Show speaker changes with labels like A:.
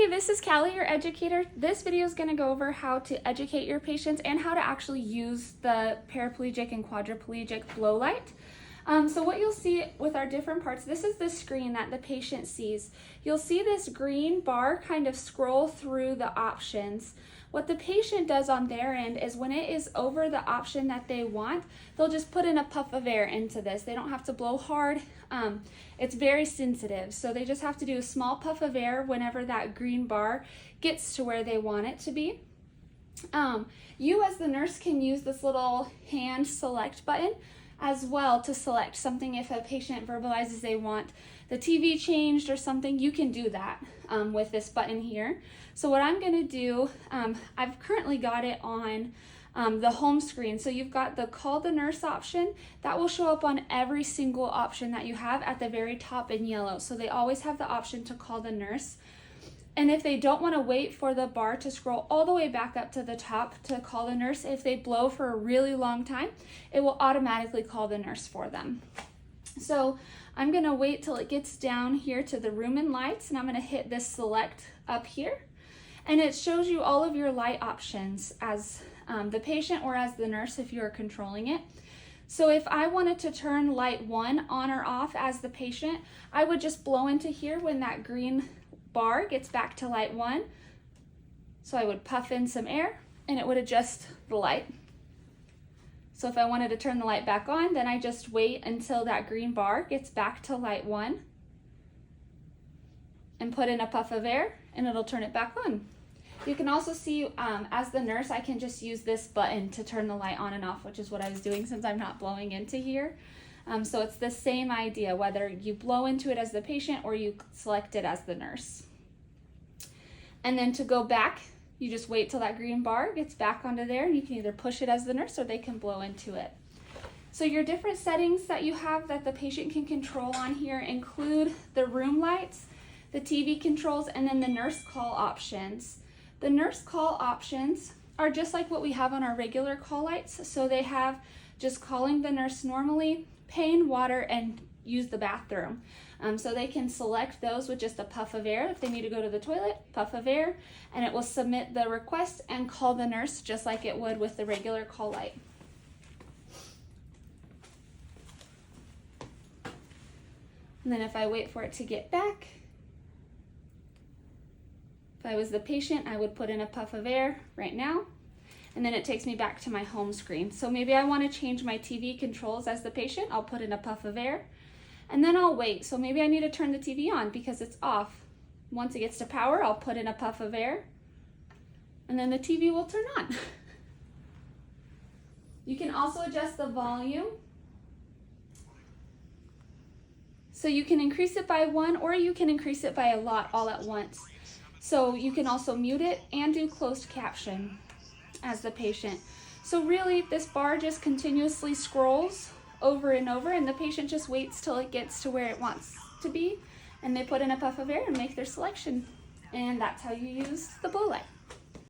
A: Hey, this is Callie, your educator. This video is going to go over how to educate your patients and how to actually use the paraplegic and quadriplegic blow light. So what you'll see with our different parts, this is the screen that the patient sees. You'll see this green bar kind of scroll through the options. What the patient does on their end is when it is over the option that they want, they'll just put in a puff of air into this. They don't have to blow hard. It's very sensitive, so they just have to do a small puff of air whenever that green bar gets to where they want it to be. You as the nurse can use this little hand select button as well to select something. If a patient verbalizes they want the TV changed or something, you can do that with this button here. So what I'm going to do, I've currently got it on the home screen. So you've got the call the nurse option that will show up on every single option that you have at the very top in yellow. So they always have the option to call the nurse. And if they don't want to wait for the bar to scroll all the way back up to the top to call the nurse, if they blow for a really long time, it will automatically call the nurse for them. So I'm going to wait till it gets down here to the room and lights, and I'm going to hit this select up here. And it shows you all of your light options as the patient or as the nurse if you're controlling it. So if I wanted to turn light 1 on or off as the patient, I would just blow into here when that green bar gets back to light 1. So I would puff in some air and it would adjust the light. So if I wanted to turn the light back on, then I just wait until that green bar gets back to light 1 and put in a puff of air and it'll turn it back on. You can also see as the nurse, I can just use this button to turn the light on and off, which is what I was doing since I'm not blowing into here. So it's the same idea, whether you blow into it as the patient or you select it as the nurse. And then to go back, you just wait till that green bar gets back onto there, and you can either push it as the nurse or they can blow into it. So your different settings that you have that the patient can control on here include the room lights, the TV controls, and then the nurse call options. The nurse call options are just like what we have on our regular call lights. So they have just calling the nurse normally, pain, water, and use the bathroom. So they can select those with just a puff of air. If they need to go to the toilet, puff of air, and it will submit the request and call the nurse just like it would with the regular call light. And then if I wait for it to get back, if I was the patient, I would put in a puff of air right now, and then it takes me back to my home screen. So maybe I want to change my TV controls as the patient. I'll put in a puff of air, and then I'll wait. So maybe I need to turn the TV on because it's off. Once it gets to power, I'll put in a puff of air, and then the TV will turn on. You can also adjust the volume. So you can increase it by 1 or you can increase it by a lot all at once. So you can also mute it and do closed caption as the patient. So really this bar just continuously scrolls over and over, and the patient just waits till it gets to where it wants to be, and they put in a puff of air and make their selection. And that's how you use the blow light.